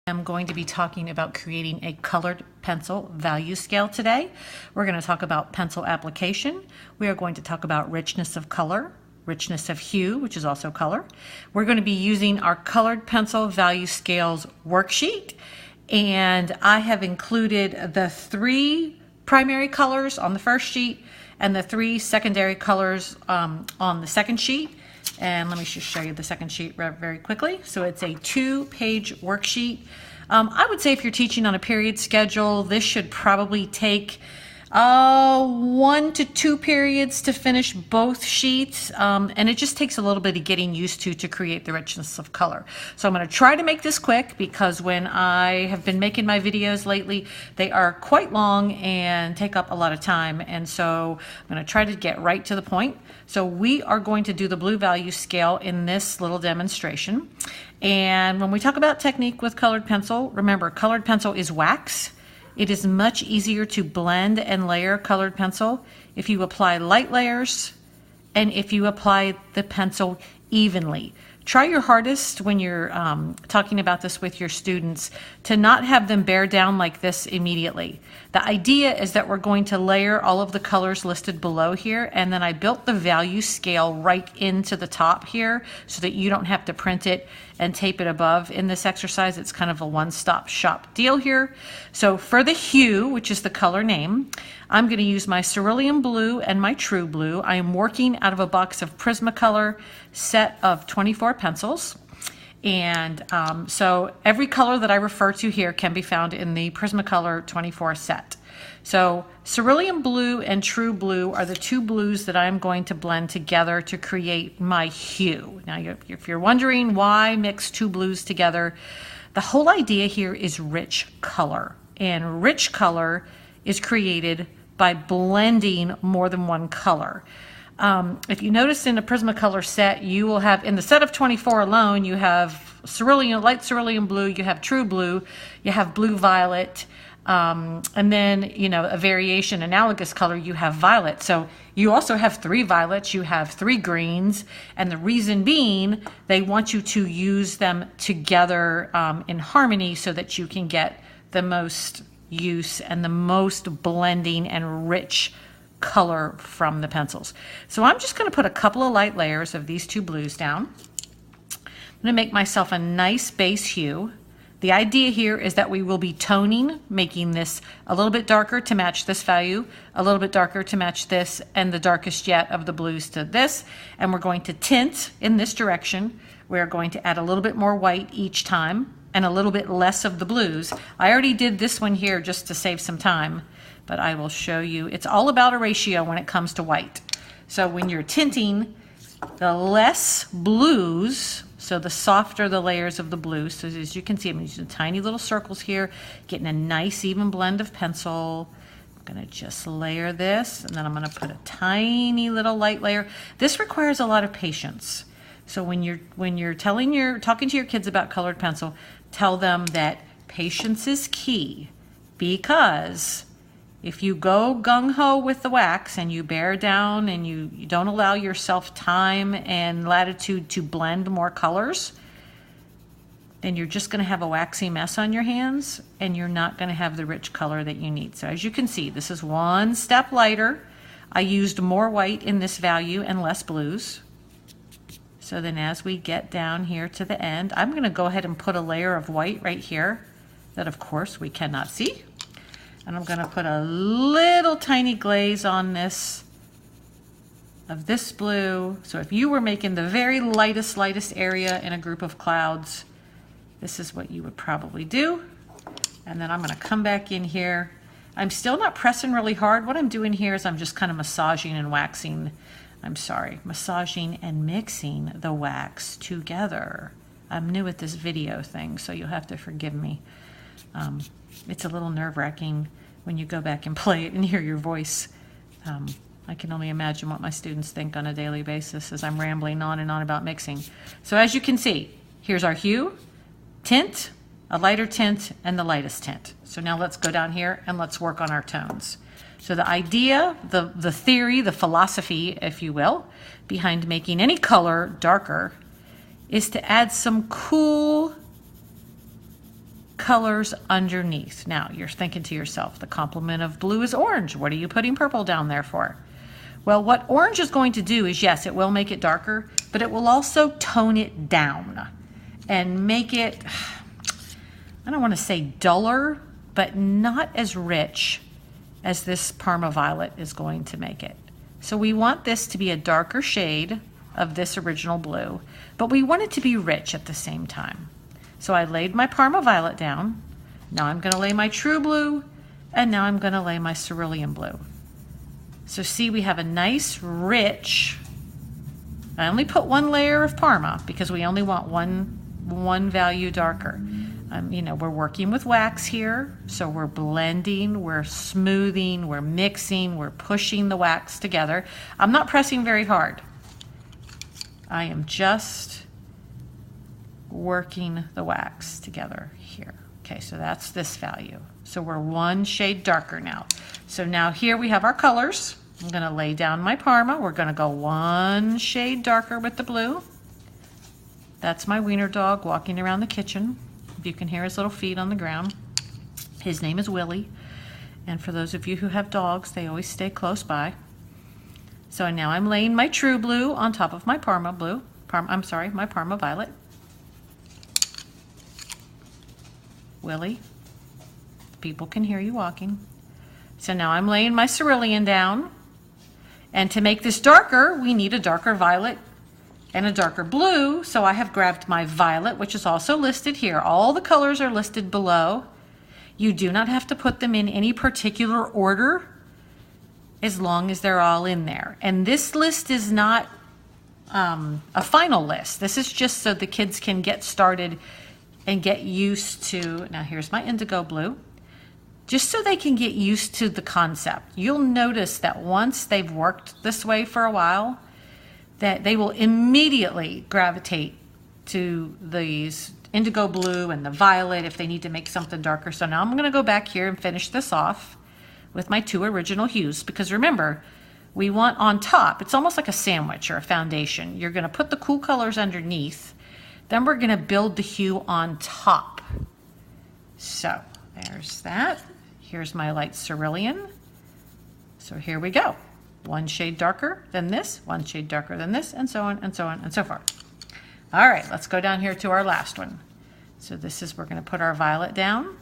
I'm going to be talking about creating a colored pencil value scale today. We're going to talk about pencil application. We are going to talk about richness of color, richness of hue, which is also color. We're going to be using our colored pencil value scales worksheet, and I have included the 3 primary colors on the first sheet and the 3 secondary colors on the second sheet. And let me just show you the second sheet very quickly. So it's a 2-page worksheet. I would say if you're teaching on a period schedule, this should probably take 1 to 2 periods to finish both sheets. And it just takes a little bit of getting used to create the richness of color. So I'm going to try to make this quick because when I have been making my videos lately, they are quite long and take up a lot of time. And so I'm going to try to get right to the point. So we are going to do the blue value scale in this little demonstration. And when we talk about technique with colored pencil, remember colored pencil is wax. It is much easier to blend and layer colored pencil if you apply light layers and if you apply the pencil evenly. Try your hardest when you're talking about this with your students to not have them bear down like this immediately. The idea is that we're going to layer all of the colors listed below here, and then I built the value scale right into the top here so that you don't have to print it and tape it above in this exercise. It's kind of a one-stop shop deal here. So for the hue, which is the color name, I'm going to use my Cerulean Blue and my True Blue. I am working out of a box of Prismacolor set of 24 pencils. And so every color that I refer to here can be found in the Prismacolor 24 set. So Cerulean Blue and True Blue are the 2 blues that I'm going to blend together to create my hue. Now, if you're wondering why mix 2 blues together, the whole idea here is rich color. And rich color is created by blending more than one color. If you notice in a Prismacolor set, you will have, in the set of 24 alone, you have light cerulean blue, you have true blue, you have blue violet, and then, a variation analogous color, you have violet. So you also have 3 violets, you have 3 greens, and the reason being, they want you to use them together in harmony so that you can get the most use and the most blending and rich color from the pencils. So I'm just going to put a couple of light layers of these 2 blues down. I'm going to make myself a nice base hue. The idea here is that we will be toning, making this a little bit darker to match this value, a little bit darker to match this, and the darkest yet of the blues to this. And we're going to tint in this direction. We're going to add a little bit more white each time and a little bit less of the blues. I already did this one here just to save some time, but I will show you. It's all about a ratio when it comes to white. So when you're tinting, the less blues, so the softer the layers of the blue. So as you can see, I'm using tiny little circles here, getting a nice even blend of pencil. I'm gonna just layer this, and then I'm gonna put a tiny little light layer. This requires a lot of patience. So when you're talking to your kids about colored pencil, tell them that patience is key, because if you go gung-ho with the wax and you bear down and you don't allow yourself time and latitude to blend more colors, then you're just going to have a waxy mess on your hands and you're not going to have the rich color that you need. So as you can see, this is 1 step lighter. I used more white in this value and less blues. So then as we get down here to the end, I'm going to go ahead and put a layer of white right here that of course we cannot see. And I'm going to put a little tiny glaze on this of this blue. So if you were making the very lightest area in a group of clouds, this is what you would probably do. And then I'm going to come back in here. I'm still not pressing really hard. What I'm doing here is I'm just kind of massaging and massaging and mixing the wax together. I'm new at this video thing, so you'll have to forgive me. It's a little nerve-wracking when you go back and play it and hear your voice. I can only imagine what my students think on a daily basis as I'm rambling on and on about mixing. So as you can see, here's our hue, tint, a lighter tint, and the lightest tint. So now let's go down here and let's work on our tones. So the idea, the theory, the philosophy, if you will, behind making any color darker is to add some cool colors underneath. Now you're thinking to yourself, the complement of blue is orange. What are you putting purple down there for? Well, what orange is going to do is, yes, it will make it darker, but it will also tone it down and make it, I don't want to say duller, but not as rich as this Parma Violet is going to make it. So we want this to be a darker shade of this original blue, but we want it to be rich at the same time. So I laid my Parma Violet down. Now I'm going to lay my True Blue, and now I'm going to lay my Cerulean Blue. So see, we have a nice, rich, I only put one layer of Parma because we only want one value darker. You know, we're working with wax here, so we're blending, we're smoothing, we're mixing, we're pushing the wax together. I'm not pressing very hard. I am just working the wax together here. Okay, so that's this value. So we're one shade darker now. So now here we have our colors. I'm going to lay down my Parma. We're going to go one shade darker with the blue. That's my wiener dog walking around the kitchen. You can hear his little feet on the ground. His name is Willie. And for those of you who have dogs, they always stay close by. So now I'm laying my True Blue on top of my Parma Blue. My Parma Violet. Willie, people can hear you walking. So now I'm laying my Cerulean down. And to make this darker, we need a darker violet and a darker blue. So I have grabbed my violet, which is also listed here. All the colors are listed below. You do not have to put them in any particular order as long as they're all in there. And this list is not a final list. This is just so the kids can get started and get used to, now here's my indigo blue, just so they can get used to the concept. You'll notice that once they've worked this way for a while, that they will immediately gravitate to these indigo blue and the violet if they need to make something darker. So now I'm going to go back here and finish this off with my two original hues, because remember, we want on top, it's almost like a sandwich or a foundation. You're going to put the cool colors underneath, then we're going to build the hue on top. So there's that. Here's my light cerulean. So here we go. One shade darker than this, one shade darker than this, and so on and so on and so forth. All right, let's go down here to our last one. So this is, we're going to put our violet down.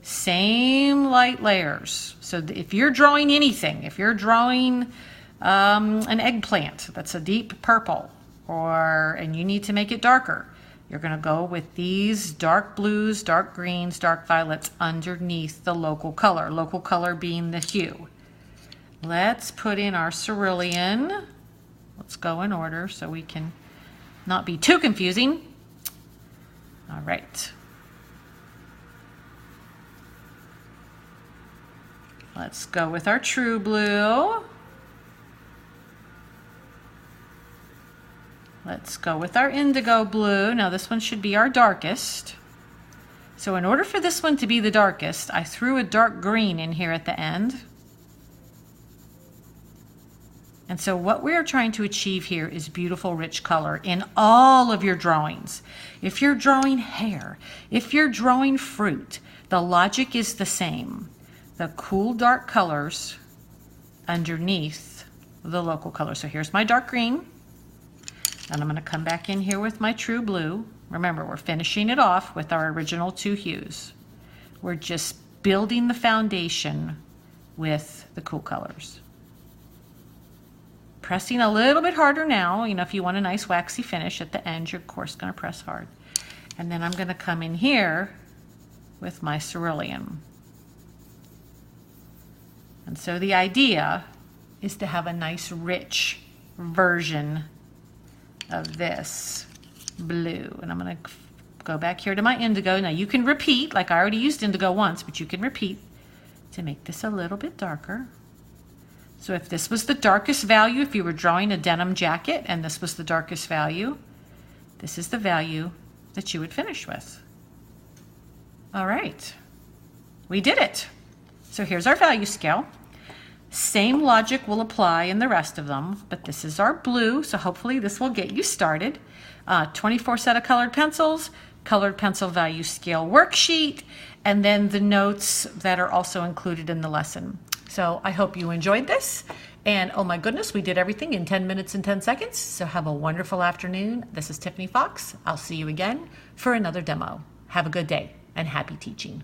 Same light layers. So if you're drawing anything, if you're drawing an eggplant that's a deep purple, and you need to make it darker, you're going to go with these dark blues, dark greens, dark violets underneath the local color being the hue. Let's put in our cerulean. Let's go in order so we can not be too confusing. All right. Let's go with our True Blue. Let's go with our indigo blue. Now this one should be our darkest. So in order for this one to be the darkest, I threw a dark green in here at the end. And so what we are trying to achieve here is beautiful, rich color in all of your drawings. If you're drawing hair, if you're drawing fruit, the logic is the same. The cool, dark colors underneath the local color. So here's my dark green. And I'm going to come back in here with my True Blue. Remember, we're finishing it off with our original two hues. We're just building the foundation with the cool colors. Pressing a little bit harder now. You know, if you want a nice waxy finish at the end, you're of course going to press hard. And then I'm going to come in here with my cerulean. And so the idea is to have a nice rich version of this blue. And I'm going to go back here to my indigo. Now you can repeat, like I already used indigo once, but you can repeat to make this a little bit darker. So if this was the darkest value, if you were drawing a denim jacket and this was the darkest value, this is the value that you would finish with. All right, we did it. So here's our value scale. Same logic will apply in the rest of them, but this is our blue, so hopefully this will get you started. 24 set of colored pencils, colored pencil value scale worksheet, and then the notes that are also included in the lesson. So I hope you enjoyed this. And oh my goodness, we did everything in 10 minutes and 10 seconds. So have a wonderful afternoon. This is Tiffany Fox. I'll see you again for another demo. Have a good day and happy teaching.